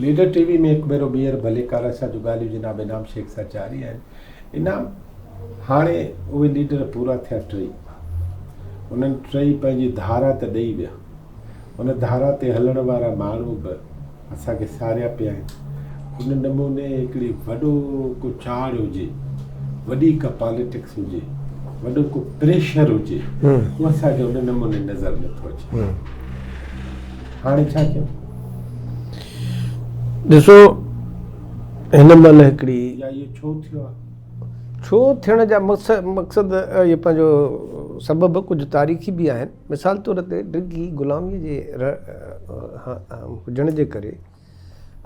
Leader TV में हिकु भेरो ॿीहर भले कार सां जूं ॻाल्हियूं जनाब इनाम शेख सां जारी आहिनि। इनाम हाणे उहे लीडर पूरा थिया टई, उन्हनि टई पंहिंजी धारा त ॾेई विया, उन धारा ते हलण वारा माण्हू बि असांखे सारिया पिया आहिनि। उन नमूने हिकिड़ी वॾो को चाड़ हुजे, वॾी का पॉलिटिक्स हुजे, वॾो को प्रेशर हुजे, उहो असांखे उन नमूने नज़र नथो अचे। हाणे छा कयूं? ॾिसो, हिन महिल हिकिड़ी या इहो छो थियो आहे? छो थियण जा मक़सदु इहे पंहिंजो सबबु कुझु तारीख़ी बि आहिनि। मिसाल तौर ते ड्रिगी ग़ुलामीअ जे हुजण जे करे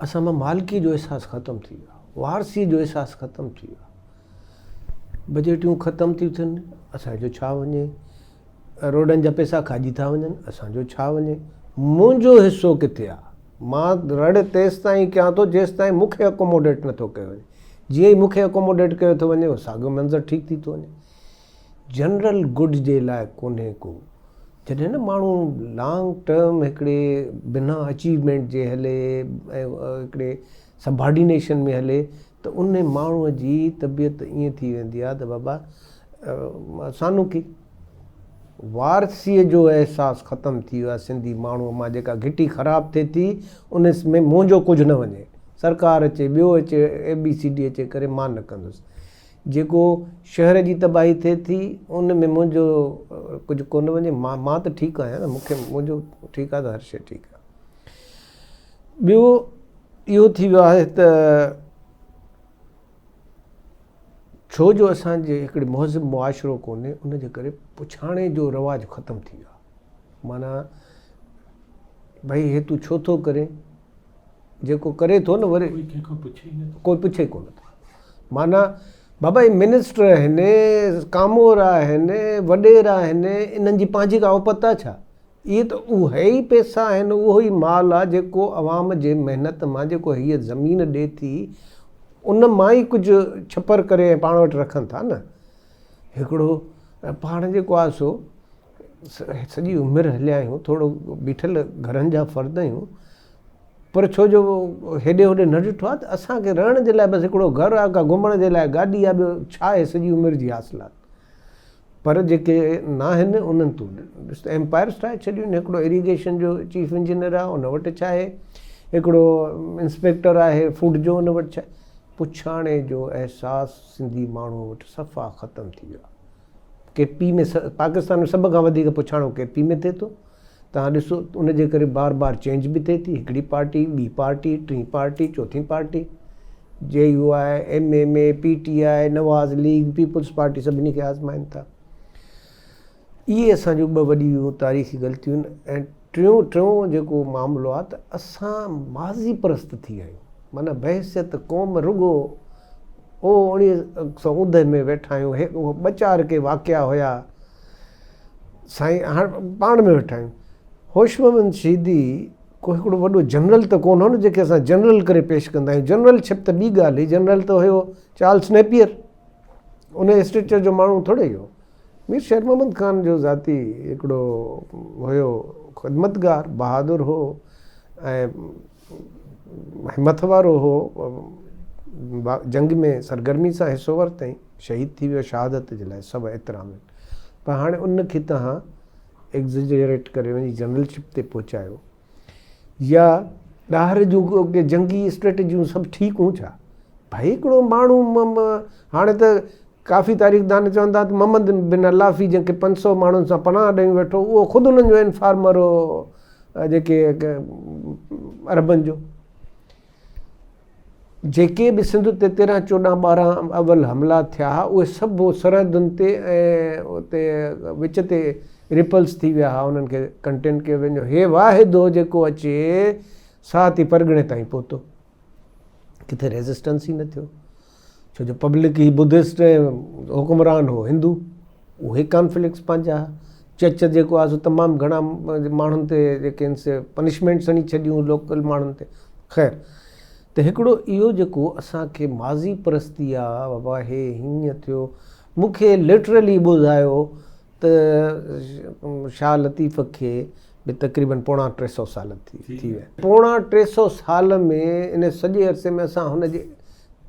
असां मां मालिकी जो अहसासु ख़तमु थी वियो आहे, वारसीअ जो अहसासु ख़तमु थी वियो आहे, बजटियूं ख़तमु थियूं थियनि, असांजो छा वञे, रोडनि जा पैसा खाइजी था वञनि, असांजो छा वञे, मुंहिंजो हिसो किथे आहे, मां रड़ तेसि ताईं कयां थो जेसि ताईं मूंखे अकोमोडेट नथो कयो वञे। जीअं ई मूंखे अकोमोडेट कयो थो वञे, साॻियो मंज़रु ठीकु थी थो वञे। जनरल गुड जे लाइ कोन्हे को, जॾहिं न माण्हू लॉन्ग टर्म हिकिड़े बिना अचीवमेंट जे हले ऐं हिकिड़े सबॉर्डिनेशन में हले, त उन माण्हूअ जी तबियत ईअं थी वेंदी आहे त बाबा सानूकी वारसीअ जो अहसासु ख़तमु थी वियो आहे। सिंधी माण्हूअ मां जेका घिटी ख़राबु थिए थी, उन में मुंहिंजो कुझु न वञे, सरकार अचे, ॿियो अचे, ABCD अचे करे मां न कंदुसि। जेको शहर जी तबाही थिए थी, उन में मुंहिंजो कुझु कोन वञे, मां त ठीकु आहियां न, मूंखे मुंहिंजो ठीकु आहे त हर शइ ठीकु आहे। ॿियो इहो थी वियो आहे त छो जो असांजे हिकिड़े मुहज़िब मुआशिरो कोन्हे, उन जे करे पुछाणे जो रवाजु ख़तमु थी वियो आहे। माना भई हे तूं छो थो करे, जेको करे थो न वरी कोई पुछे कोन थो। माना बाबा ही मिनिस्टर आहिनि, कामोर आहिनि, वॾेरा आहिनि, इन्हनि जी पंहिंजी का औपत छा? इहे त उहे ई पैसा आहिनि, उहो ई माल आहे जेको अवाम जे महिनत मां, जेको हीअ ज़मीन ॾिए थी, उन मां ई कुझु छपर करे पाण वटि रखनि था न। हिकिड़ो पाण जेको आहे सो सॼी उमिरि हलिया आहियूं, थोरो बीठल घरनि जा फ़र्द आहियूं, पर छो जो हेॾे होॾे न ॾिठो आहे त असांखे रहण जे लाइ बसि हिकिड़ो घरु आहे, का घुमण जे लाइ गाॾी आहे, ॿियो छा आहे सॼी उमिरि जी हासिलात। पर जेके न आहिनि उन्हनि तूं ॾिस त एम्पायर्स ठाहे छॾियूं आहिनि। हिकिड़ो इरीगेशन जो चीफ इंजीनियर आहे, उन वटि छा आहे, हिकिड़ो इंस्पेक्टर आहे फूड जो, उन वटि छा आहे। पुछाणे जो अहसासु सिंधी माण्हू वटि सफ़ा ख़तमु थी वियो आहे। KP में पाकिस्तान में सभ खां वधीक पुछाणो KP में थिए थो। तव्हां ॾिसो, उन जे करे बार बार चेंज बि थिए थी, हिकिड़ी पार्टी, ॿी पार्टी, टीं पार्टी, चौथीं पार्टी, JUI, MMA, PTI, नवाज़ लीग, पीपुल्स पार्टी, सभिनी खे आज़माइनि था। इहे असांजूं ॿ वॾियूं तारीख़ी ग़लतियूं आहिनि। ऐं टियों जेको मामिलो आहे त असां माज़ी परस्त थी विया आहियूं। माना बहसियत क़ौम रुॻो 1990 में वेठा आहियूं, उहो 2-4 के वाक़िया हुया साईं, हाणे पाण में वेठा आहियूं। होश मोहम्मद शहीदी को हिकिड़ो वॾो जनरल त कोन हो न, जेके असां जनरल करे पेश कंदा आहियूं। जनरल शिप त ॿी ॻाल्हि हुई, जनरल त हुयो चार्ल्स नेपियर, उन स्ट्रक्चर जो माण्हू थोरे ई हो। मीर शेर मोहम्मद ख़ान जो ज़ाती हिकिड़ो हुयो, ख़िदमतगार, बहादुर हो ऐं हिमत वारो हो, जंग में सरगर्मी सां हिसो वरितईं, शहीद थी वियो शहादत जे लाइ, सभु एतिराम आहिनि। पर हाणे उनखे तव्हां एग्ज़ेजरेट करे वञी जनरलशिप ते पहुचायो, या ॾाहर जूं जंगी स्ट्रेटजियूं सभु ठीकु हूं छा? भाई हिकिड़ो माण्हू हाणे त काफ़ी तारीख़दान चवंदा त मोहम्मद बिन अलाफ़ी, जंहिंखे 500 माण्हुनि सां पनाह ॾेई वेठो, उहो ख़ुदि उन्हनि जो इन्फार्मर हो, जेके अरबनि जो। जेके बि सिंध ते 13, 14, 12 अवल हमला थिया, उहे सभु सरहदुनि ते ऐं उते विच ते रिपल्स थी विया हुआ, उन्हनि खे कंटेन कयो वञो। हे वाहिदो जेको अचे साथ ई परगिणे ताईं पहुतो, किथे रेज़िस्टेंस ई न थियो, छो जो पब्लिक ई बुद्धिस्ट हुकुमरान हो हिंदू, उहे कॉन्फ्लिक्ट्स पंहिंजा। चर्च जेको आहे सो तमामु घणा माण्हुनि ते जेके आहिनि से पनिशमेंट्स हणी छॾियूं लोकल माण्हुनि ते। ख़ैर, त हिकिड़ो इहो जेको असांखे माज़ी परस्ती आहे, बाबा हे हीअं थियो। मूंखे लिटरली ॿुधायो त शाह लतीफ़ खे भी तक़रीबन 250 साल थी विया। 250 साल में इन सॼे अरसे में असां हुनजे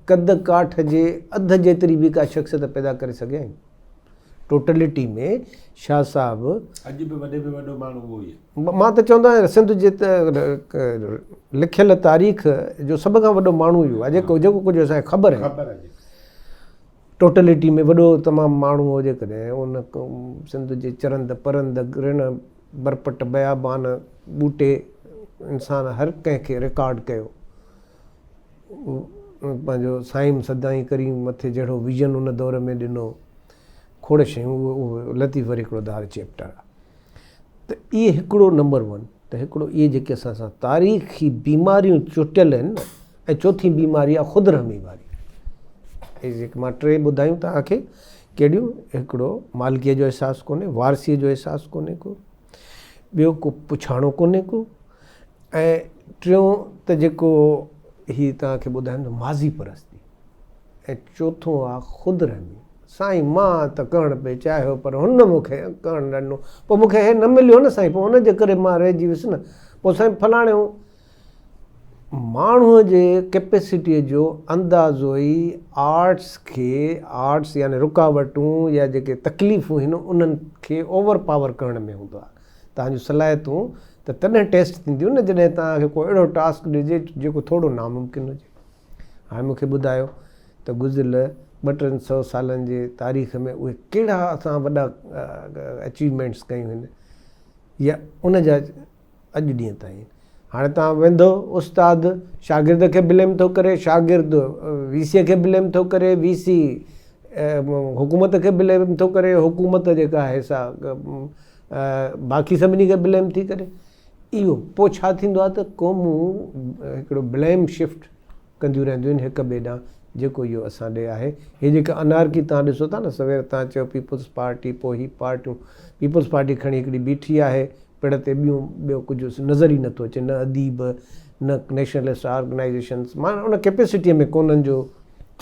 कद काठ जे अधु जेतिरी बि का शख़्सियत पैदा करे सघिया आहियूं। टोटलिटी में शाह साहिबु अॼु बि वॾे में वॾो माण्हू उहो ई आहे। मां त चवंदो आहियां सिंध जे लिखियल तारीख़ जो सभ खां वॾो माण्हू इहो आहे जेको कुझु असांखे ख़बर आहे। टोटलिटी में वॾो तमामु माण्हू हुजे कॾहिं उन सिंध जे चरंद परंद गिण बरपट बयाबान ॿूटे इंसान हर कंहिंखे रिकॉर्ड कयो। पंहिंजो साईं सदाई करीम मथे जहिड़ो विजन उन दौर में ॾिनो। खोड़ शयूं उहो लतीफ़ वरी हिकिड़ो धार चैप्टर आहे। त इहे हिकिड़ो नंबर 1 त हिकिड़ो इहे जेके असां सां तारीख़ी बीमारियूं चुटियल आहिनि न। ऐं चौथी बीमारी आहे ख़ुदरहमी वारी। इहे जेके मां 3 ॿुधायूं तव्हांखे कहिड़ियूं, हिकिड़ो मालिकीअ जो अहसासु कोन्हे, वारसीअ जो अहसासु कोन्हे को, ॿियो को पुछाणो कोन्हे को, ऐं टियों त जेको हीअ तव्हांखे ॿुधायां त माज़ी परस्ती, ऐं चोथों आहे ख़ुदरहमी। साईं मां त करणु पिए चाहियो पर हुन मूंखे करणु ॾिनो, पोइ मूंखे हे न मिलियो न साईं, पोइ हुनजे करे मां रहिजी वियुसि न। पोइ साईं फलाणे माण्हूअ जे कैपेसिटीअ जो अंदाज़ो ई आर्ट्स यानी रुकावटूं या जेके तकलीफ़ूं आहिनि उन्हनि खे ओवर पावर करण में हूंदो आहे। तव्हांजूं सलाहियतूं त तॾहिं टेस्ट थींदियूं न जॾहिं तव्हांखे को अहिड़ो टास्क ॾिजे जेको थोरो नामुमकिन हुजे। हाणे मूंखे ॿुधायो त गुज़िरियल 200-300 सालनि जे तारीख़ में उहे कहिड़ा असां वॾा अचीवमेंट्स कयूं आहिनि या उन जा अॼु ॾींहं ताईं। हाणे तव्हां वेंदो उस्ताद शागिर्द खे ब्लेम थो करे, शागिर्द वीसीअ खे ब्लेम थो करे, वीसी हुकूमत खे ब्लेम थो करे, हुकूमत जेका आहे सा बाक़ी सभिनी खे ब्लेम थी करे। इहो पोइ छा थींदो आहे त क़ौमूं हिकिड़ो ब्लेम शिफ्ट कंदियूं रहंदियूं आहिनि हिक ॿिए ॾांहुं, जेको इहो असां ॾे आहे। हे जेका अनारकी तव्हां ॾिसो था न, सवेर तव्हां चयो पीपल्स पार्टी, पोइ ही पार्टियूं, पीपल्स पार्टी खणी हिकिड़ी बीठी आहे, पिण ते ॿियो कुझु नज़र ई नथो अचे, न अदीब न नेशनलिस्ट ऑर्गेनाइज़ेशन्स। मां उन कैपेसिटीअ में कोन्हनि जो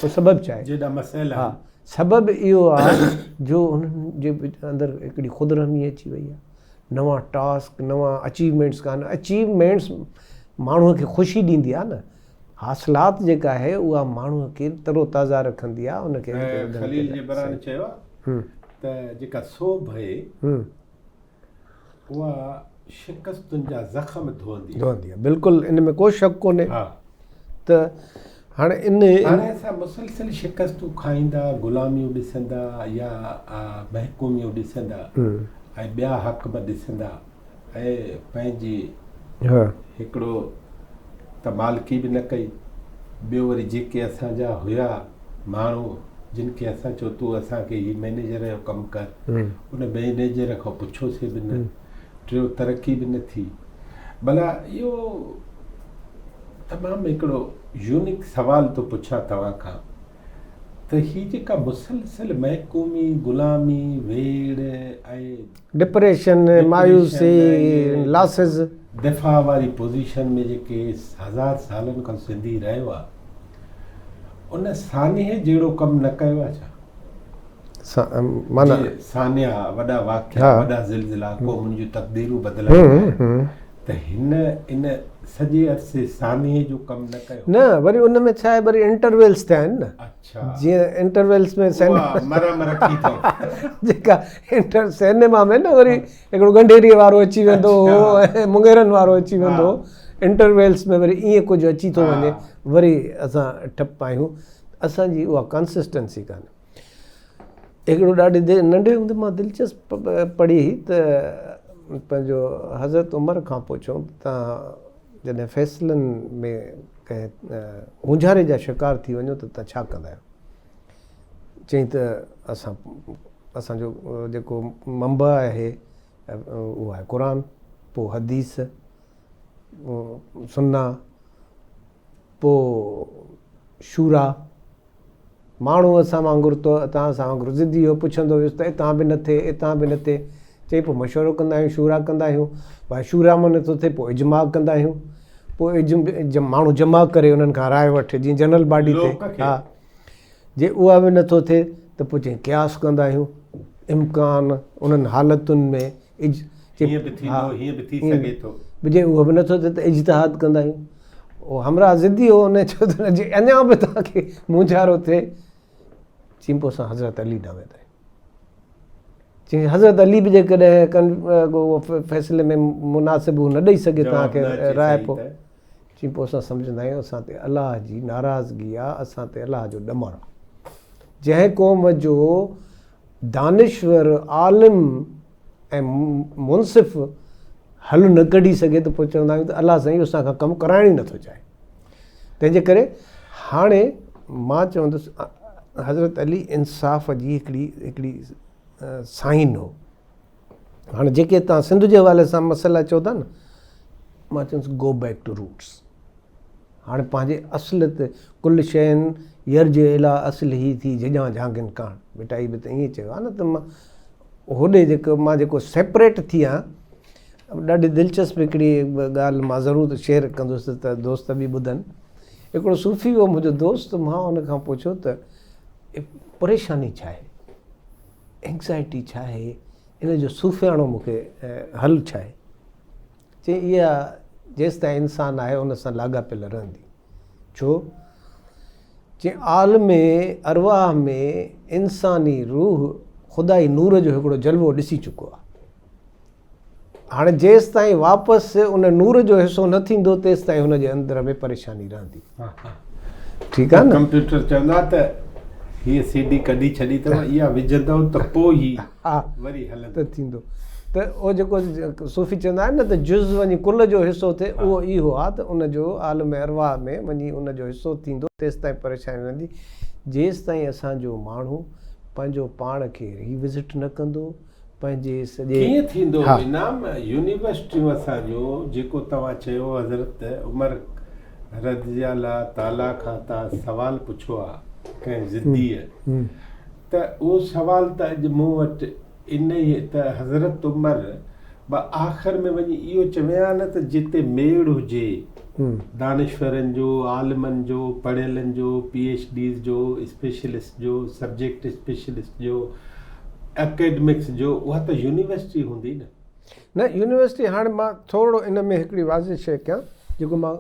सबबु छा आहे? हा, सबबु इहो आहे जो उन्हनि जे अंदरि हिकिड़ी ख़ुदरहमी अची वई आहे। नवां टास्क, नवां अचीवमेंट्स कान। अचीवमेंट्स माण्हूअ खे ख़ुशी ॾींदी आहे न, हासिलात जेका आहे उहा माण्हूअ खे तरोताज़ा रखंदी आहे। उनखे खलील जिब्रान चयो आहे त जेका सोभ आहे उहा शिकस्तुनि जा ज़ख़्म धोअंदी आहे। बिल्कुलु इन में को शक कोन्हे। त हाणे हाणे असां मुसलसल शिकस्तूं खाईंदा, ग़ुलामियूं ॾिसंदा या महकूमियूं ॾिसंदा ऐं ॿिया हक़ बि ॾिसंदा ऐं पंहिंजी हिकिड़ो त मालिकी बि न कई। ॿियो वरी जेके असांजा हुया माण्हू जिन खे असां चयो तूं असांखे हीअ मैनेजर जो कमु कर, उन मैनेजर खां पुछोसीं बि न। टियों तरक़ी बि न थी। भला इहो तमामु हिकिड़ो यूनिक सुवाल थो पुछां तव्हां खां त हीअ जेका मुसलसल महकूमी, ग़ुलामी, वेड़ ऐं डिप्रेशन, मायूसी, लॉसेस, दिफ़ा वारी पोज़ीशन में जेके 1000 सालनि खां सिंधी रहियो आहे, उन सान्हे जहिड़ो कमु न कयो आहे छा? माना सान्या वॾा वाक़िया, वॾा ज़िलज़िला, क़ौमुनि जूं तक़दीरूं बदिलायूं, त हिन इन सॼे अरसे सान्हे जो कमु न कयो? न, वरी उन में छा आहे, वरी इंटरवेल्स थिया आहिनि न। अच्छा, जीअं इंटरवेल्स में जेका सिनेमा में न वरी हिकिड़ो गंढेरीअ वारो अची वेंदो हो ऐं मुंगेरनि वारो अची वेंदो हो, इंटरवेल्स में वरी ईअं कुझु अची थो वञे, वरी असां ठप आहियूं। असांजी उहा कंसिस्टेंसी कान्हे। हिकिड़ो ॾाढी नंढे हूंदे मां दिलचस्प पढ़ी त पंहिंजो हज़रत उमर खां पुछूं तव्हां जॾहिं फ़ैसिलनि में कंहिं उंझारे जा शिकार थी वञो त तव्हां छा कंदा आहियो? चई त असांजो जेको मंबा आहे उहो आहे क़ुरान, पोइ हदीस, सुन्ना, पोइ शूरा। माण्हू असां वांगुरु तव्हां सां वांगुरु ज़िदी हो पुछंदो हुयुसि त हितां बि न थिए, हितां बि न थिए। चई पोइ मशवरो कंदा आहियूं, शूरा कंदा आहियूं। भाई शूरा में नथो थिए पोइ इजमा कंदा आहियूं। पोइ माण्हू जमा करे उन्हनि खां राय वठे, जीअं जनरल बॉडी थिए। हा, जे उहा बि नथो थिए त पोइ चई क़यास कंदा आहियूं। इम्कान उन्हनि हालतुनि में हीअं बि थींदो, हीअं बि थी सघे थो। जे उहो बि नथो थिए त इज्तिहाद कंदा आहियूं। उहो हमरा ज़िदी हो उन चयो त जे अञा बि तव्हांखे मुंझारो थिए चई पोइ असां हज़रत अली ॾांहुं वेंदा आहियूं। चई हज़रत अली बि जेकॾहिं फ़ैसिले में मुनासिबु न ॾेई सघे तव्हांखे राय पोइ चई पोइ असां सम्झंदा आहियूं असां ते अलाह जी नाराज़गी आहे, असां ते अलाह जो ॾमण आहे। जंहिं क़ौम जो दानिश्वर आलिम ऐं मुनसिफ़ हल न कढी सघे त पोइ चवंदा आहियूं त अलाह साईं असांखां कमु कराइण ई नथो चाहे। तंहिंजे करे हाणे मां चवंदुसि हज़रत अली इंसाफ़ जी हिकिड़ी साइन हो। हाणे जेके तव्हां सिंध जे हवाले सां मसइला चओ था न, मां चवंदुसि गो बैक टू रूट्स। हाणे पंहिंजे असुल ते कुल शयुनि यर्ज इला असुल ई थी जॼां झांगिन कान, बेटा ही बि त ईअं चयो आहे न। त मां होॾे जेको सेपरेट थी आहियां, ॾाढी दिलचस्प हिकिड़ी ॻाल्हि मां ज़रूरु शेयर कंदुसि त दोस्त बि ॿुधनि। हिकिड़ो सूफ़ी हो मुंहिंजो दोस्त, मां हुन खां पुछियो त परेशानी छा आहे, एंग्ज़ाइटी छा आहे, इन जो सूफ़ियाणो मूंखे हल छा आहे। चई इहा जेसि ताईं इंसानु आहे उन सां लाॻापियल रहंदी। छो? चई आलम अरवाह में इंसानी रूह ख़ुदाई नूर जो हिकिड़ो जलवो ॾिसी चुको आहे। हाणे जेसि ताईं वापसि उन नूर जो हिसो न थींदो तेसि ताईं हुनजे अंदर में परेशानी रहंदी। ठीकु आहे न। कंप्यूटर चवंदा त हीअ सीडी कढी छॾी अथव, इहा विझंदव त पोइ ई वरी हलंदो त थींदो। त उहो जेको सूफ़ी चवंदा आहिनि न त जुज़ वञी कुल जो हिसो थिए, उहो इहो आहे त उनजो आलम अरवाह में वञी उनजो हिसो थींदो तेसि ताईं परेशानी रहंदी। जेसि ताईं असांजो माण्हू पंहिंजो पाण खे रिविज़िट न कंदो, पंहिंजे सॼे कीअं थींदो इनाम। यूनिवर्सिटियूं असांजो जेको तव्हां चयो हज़रत उमर रज़ी अल्लाह ताला खां तव्हां सुवालु पुछो आहे कंहिं ज़िदीअ, त उहो सुवालु त अॼु मूं वटि इन ई त हज़रत उमर आख़िर में वञी इहो चविया न त जिते मेड़ हुजे दानिश्वरनि जो, आलिमनि जो, पढ़ियलनि जो, PhDs जो, स्पेशलिस्ट जो, सब्जेक्ट स्पेशलिस्ट जो, एकेडमिक्स जो, उहा त यूनिवर्सिटी हूंदी न। न यूनिवर्सिटी। हाणे मां थोरो इन में हिकिड़ी वाज़िह शइ कयां, जेको मां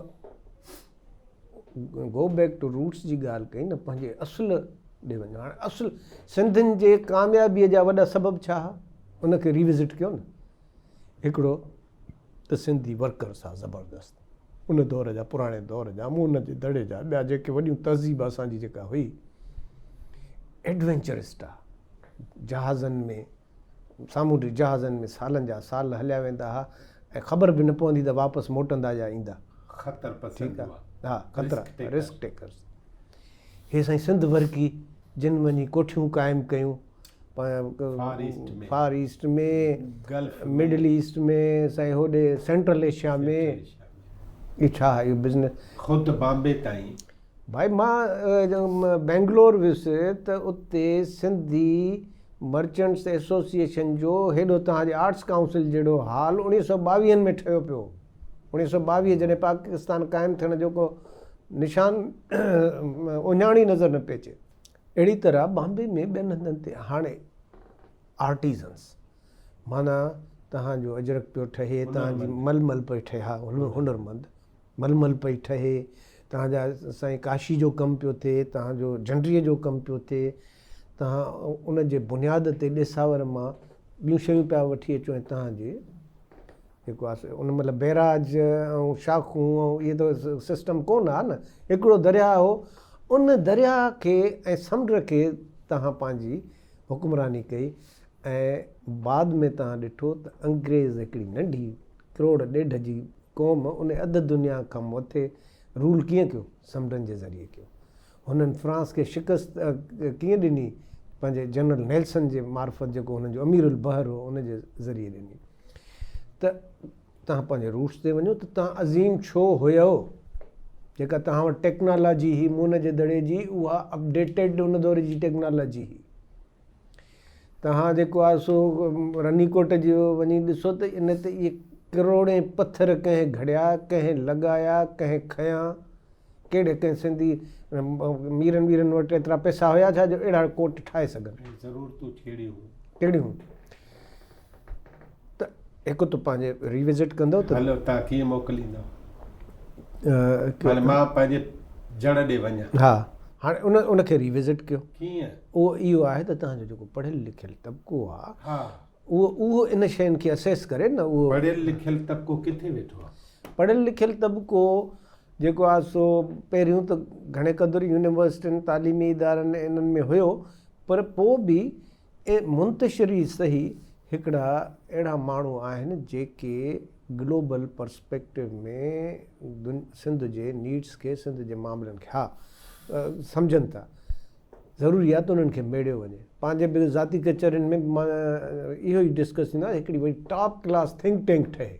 गो बैक टू रूट्स जी ॻाल्हि कई न, पंहिंजे असुल ॾे वञो। हाणे असुल सिंधियुनि जे कामयाबीअ जा वॾा सबब छा हुआ, उनखे रिविज़िट कयो न। हिकिड़ो त सिंधी वर्कर्स आहे ज़बरदस्त, उन दौर जा, पुराणे दौर जा, मूं उन जे दड़े जा, ॿिया जेके वॾियूं तहज़ीब असांजी जेका हुई, एडवेंचरिस्ट आहे। जहाज़नि में, सामूंडी जहाज़नि में सालनि जा साल हलिया वेंदा हुआ ऐं ख़बर बि न पवंदी त वापसि मोटंदा या ईंदा। ख़तर पसंदि आहे। हा, ख़तरा, रिस्क टेकर्स। हे साईं सिंध वर्की जिन वञी कोठियूं क़ाइमु कयूं फार ईस्ट में, मिडल ईस्ट में, साईं होॾे सेंट्रल एशिया में। इहो छा आहे, इहो बिज़नेस ख़ुदि बॉम्बे ताईं। भाई मां बेंगलोर वियुसि त उते सिंधी मर्चेंट्स एसोसिएशन जो हेॾो तव्हांजे आर्ट्स काउंसिल जहिड़ो हाल 1922 में ठहियो पियो। 1922 जॾहिं पाकिस्तान क़ाइमु थियण जो को निशान उञाणी नज़र न पिए अचे। अहिड़ी तरह बॉम्बे में ॿियनि हंधनि ते हाणे आर्टिज़न्स, माना तव्हांजो अजरक पियो ठहे, तव्हांजी मलमल पई ठहे, हा हुनरमंद मलमल पई ठहे, तव्हांजा साईं काशी जो कमु पियो थिए, तव्हांजो झंडीअ जो कमु पियो थिए। तव्हां उन जे बुनियाद ते ॾेसावर मां ॿियूं शयूं पिया वठी अचो ऐं तव्हांजे जेको आहे उन महिल बैराज ऐं शाखूं ऐं इहे त सिस्टम कोन आहे न। हिकिड़ो दरिया हो, उन दरिया खे ऐं समुंड खे तव्हां पंहिंजी हुकुमरानी कई ऐं बाद में तव्हां ॾिठो त अंग्रेज़ हिकिड़ी नंढी करोड़ ॾेढ जी क़ौम उन अधु दुनिया खां मथे रूल कीअं कयो, समुंडनि जे ज़रिए कयो। हुननि फ्रांस खे शिकस्त कीअं ॾिनी, पंहिंजे जनरल नेल्सन जे मार्फत जेको हुननि जो अमीरुल बहर हो उन जे ज़रिए ॾिनी। त तव्हां पंहिंजे रूट्स ते वञो त तव्हां अज़ीम छो हुयो। जेका तव्हां वटि टेक्नोलॉजी हुई मून जे दड़े जी, उहा अपडेटेड उन दौर जी टेक्नोलॉजी हुई। तव्हां जेको आहे सो रनीकोट जो वञी ॾिसो त इन ते इहे करोड़े पथर कंहिं घड़िया, कंहिं लॻाया, कंहिं खयां, कहिड़े कंहिं सिंधी मीरनि वीरनि वटि एतिरा पैसा हुया छा जो अहिड़ा कोट ठाहे सघनि। ज़रूरतूं कहिड़ियूं कहिड़ियूं। त हिकु त पंहिंजे रिविज़िट कंदव त हलो तव्हां कीअं मोकिलींदव? क- हाणे मां पंहिंजे जड़ ॾे वञा, हा हाणे उनखे रिविज़िट कयो। कीअं? उहो इहो आहे त तव्हांजो जेको पढ़ियलु लिखियलु तबिको आहे हा, उहो इन शयुनि खे असेस करे न। उहो पढ़ियलु लिखियलु तबिको किथे वेठो आहे? पढ़ियलु लिखियलु तबिको जेको आहे सो पहिरियों त घणे क़दुरु यूनिवर्सिटियुनि तालीमी इदारनि इन्हनि में हुयो, पर पोइ बि मुंतशिरी सही हिकिड़ा अहिड़ा माण्हू आहिनि जेके ग्लोबल पर्सपेक्टिव में सिंध जे नीड्स खे, सिंध जे मामलनि खे सम्झनि था। ज़रूरी आहे त उन्हनि खे मेड़ियो वञे। पंहिंजे बि ज़ाती कचहरियुनि में मां इहो ई डिस्कस थींदो आहे, हिकिड़ी वरी टॉप क्लास थिंक टैंक ठहे।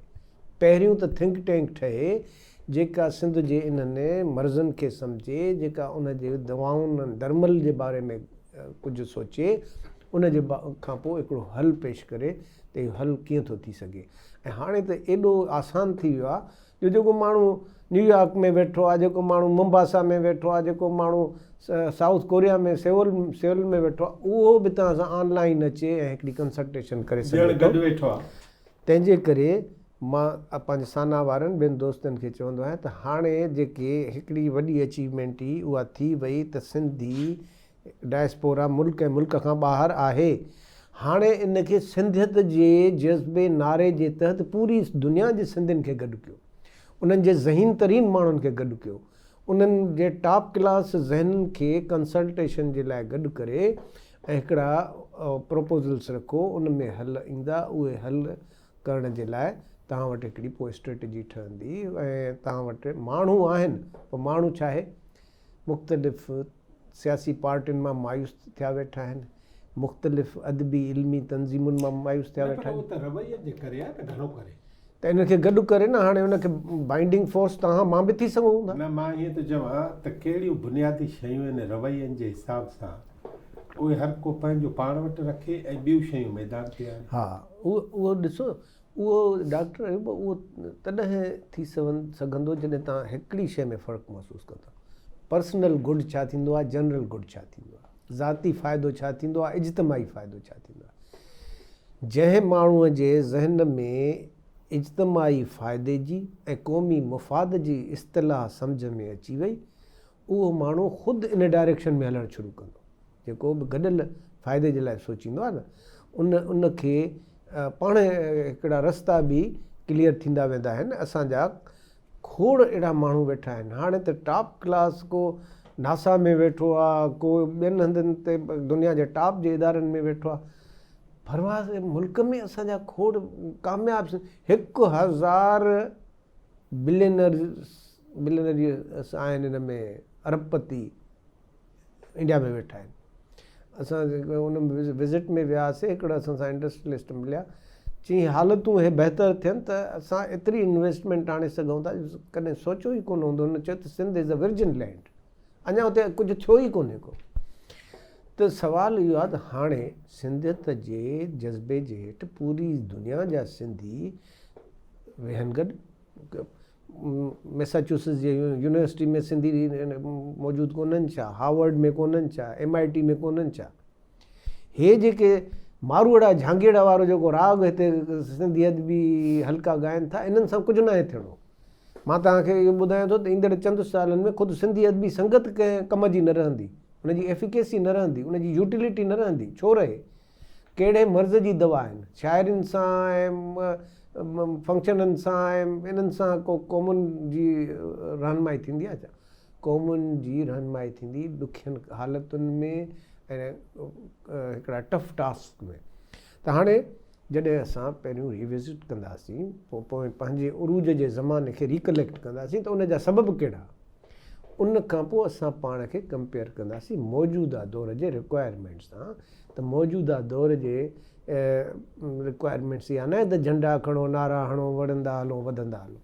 पहिरियों त थिंक टैंक ठहे जेका सिंध जे इन्हनि मर्ज़नि खे सम्झे, जेका उन जे दवाउनि दरमल जे बारे में कुझु सोचे, उन जे खां पोइ हिकिड़ो हल पेश करे त इहो हल कीअं थो थी सघे। ऐं हाणे त एॾो आसान थी वियो आहे जो जेको माण्हू न्यूयॉर्क में वेठो आहे, जेको माण्हू मुंबासा में वेठो आहे, जेको माण्हू साउथ कोरिया में सेउल में वेठो आहे, उहो बि तव्हां सां ऑनलाइन अचे ऐं हिकिड़ी कंसल्टेशन करे सघे थो। गॾु वेठो आहे। तंहिंजे करे मां पंहिंजे साना वारनि ॿियनि दोस्तनि खे चवंदो आहियां त हाणे जेके हिकिड़ी वॾी अचीवमेंट ई उहा थी वई त सिंधी डायस्पोरा मुल्क ऐं मुल्क खां ॿाहिरि आहे। हाणे इनखे सिंधियत जे जज़्बे नारे जे तहत पूरी दुनिया जे सिंधियुनि खे गॾु कयो, उन्हनि जे ज़हीन तरीन माण्हुनि खे गॾु कयो, उन्हनि जे टॉप क्लास ज़हननि खे कंसल्टेशन जे लाइ गॾु करे ऐं हिकिड़ा प्रपोज़ल्स रखो, उन में हल ईंदा। उहे हल करण जे लाइ तव्हां वटि हिकिड़ी पोइ स्ट्रेटजी ठहंदी ऐं तव्हां वटि माण्हू आहिनि। पोइ माण्हू छा आहे, मुख़्तलिफ़ सियासी पार्टियुनि मां मायूस थिया वेठा आहिनि, मुख़्तलिफ़ अदबी इल्मी तंज़ीमुनि मां मायूस थिया वेठा आहिनि। त इनखे गॾु करे न हाणे उनखे बाइंडिंग फोर्स तव्हां मां बि थी सघूं था। न, मां ईअं थो चवां त कहिड़ियूं बुनियादी शयूं आहिनि रवैयनि जे हिसाब सां उहे हर को पंहिंजो पाण वटि रखे ऐं ॿियूं शयूं मैदान ते आहिनि। हा, उहो ॾिसो, उहो डॉक्टर अयूब उहो तॾहिं थी सघंदो जॾहिं तव्हां हिकिड़ी शइ में फ़र्क़ु महसूसु कंदा। पर्सनल गुड छा थींदो आहे, जनरल गुड छा थींदो आहे, ज़ाती फ़ाइदो छा थींदो आहे, इज्तमाही फ़ाइदो छा थींदो आहे। जंहिं माण्हूअ जे ज़हन में इज्तमाही फ़ाइदे जी ऐं क़ौमी मुफ़ाद जी इस्तिलाह सम्झ में अची वई, उहो माण्हू ख़ुदि इन डायरेक्शन में हलणु शुरू कंदो। जेको बि गॾियल फ़ाइदे जे लाइ सोचींदो आहे न, उनखे पाण हिकिड़ा रस्ता बि क्लियर थींदा वेंदा आहिनि। असांजा खोड़ अहिड़ा माण्हू वेठा आहिनि हाणे त टॉप क्लास, को नासा में वेठो आहे, को ॿियनि हंधनि ते दुनिया जे टॉप जे इदारनि में वेठो आहे। परवाज़ मुल्क में असांजा खोड़ कामयाबु 1000 बिलियनर्स आहिनि हिन में, अरबपति इंडिया में वेठा आहिनि। असां उन विज़िट में वियासीं, हिकिड़ा असां सां इंडस्ट्रियलिस्ट मिलिया, चई हालतूं हे बहितर थियनि त असां एतिरी इन्वेस्टमेंट आणे सघूं था, कॾहिं सोचियो ई कोन हूंदो। हुन चयो त सिंध इज़ अ विर्जिन लैंड, अञा हुते कुझु थियो ई कोन्हे को। त सुवालु इहो आहे त हाणे सिंधियत जे जज़्बे जे हेठि पूरी दुनिया जा सिंधी वेहनि गॾु। मैसाचुसेट्स जे यूनिवर्सिटी में सिंधी मौजूदु कोन्हनि छा, हार्वर्ड में कोन्हनि छा, MIT में कोन्हनि छा। हे जेके मारूड़ा झांगीड़ा वारो जेको राग हिते सिंधी अदबी हल्का ॻाइनि था, इन्हनि सां कुझु न आहे थियणो। मां तव्हांखे इहो ॿुधायां थो त ईंदड़ चंद सालनि में ख़ुदि सिंधी अदबी संगत कंहिं कम जी न रहंदी, उनजी एफिकेसी न रहंदी, उनजी यूटिलिटी न रहंदी। छो रहे, कहिड़े मर्ज़ जी दवा आहिनि, शाइरीनि सां ऐं फंक्शननि सां ऐं इन्हनि सां को क़ौमुनि जी रहनुमाई थींदी आहे छा? क़ौमुनि जी रहनुमाई थींदी ॾुखियनि हालतुनि में ऐं हिकिड़ा टफ टास्क में। त हाणे जॾहिं असां पहिरियों रिविज़िट कंदासीं, पोइ पंहिंजे उरूज जे ज़माने खे रिकलेक्ट कंदासीं त उन जा सबब कहिड़ा, उन खां पोइ असां पाण खे कंपेयर कंदासीं मौजूदा दौर जे रिक्वायरमेंट्स सां। त मौजूदा दौर जे रिक्वायरमेंट्स इहा न आहे त झंडा खणो, नारा हणो, वड़ंदा हलो, वधंदा हलो।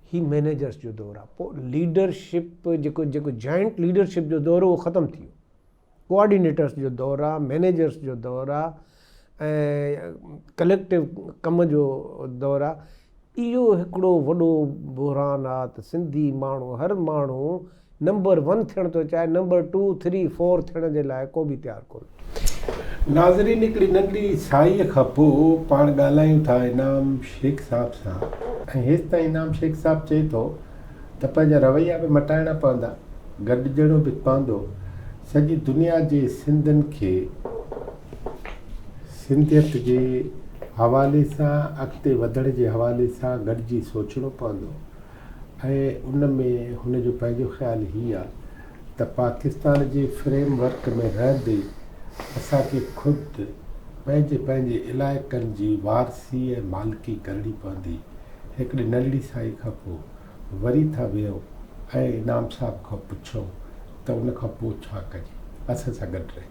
ही मैनेजर्स जो दौरु आहे। पोइ लीडरशिप जेको जॉइंट लीडरशिप जो दौरु उहो ख़तमु थी वियो। कोऑर्डिनेटर्स जो दौरु आहे, मैनेजर्स जो दौरु आहे ऐं कलेक्टिव कम जो दौरु आहे। इहो हिकिड़ो वॾो बुहरान आहे त सिंधी माण्हू, हर माण्हू नंबर 1 थियण थो चाहे, नंबर 2, 3, 4 थियण जे लाइ को बि तयारु कोन्हे। नाज़रीन, हिकिड़ी नंढड़ी साईअ खां पोइ पाण ॻाल्हायूं था इनाम शेख साहब सां। ऐं हेसि ताईं इनाम शेख साहब चए थो त पंहिंजा रवैया बि मटाइणा पवंदा, गॾिजणो बि पवंदो। सॼी दुनिया जे सिंधियुनि खे सिंधियत जे हवाले सां, अॻिते वधण जे हवाले सां गॾिजी सोचणो पवंदो। ऐं उन में हुनजो पंहिंजो ख़्यालु हीअ आहे त पाकिस्तान जे फ्रेमवर्क में रहंदे असांखे ख़ुदि पंहिंजे इलाइक़नि जी वारसी ऐं मालिकी करणी पवंदी। हिकिड़ी नंढड़ी साई खां पोइ वरी था वियो ऐं इनाम साहब खां पुछो त उन खां पोइ छा कजे। असां सां गॾु रहे।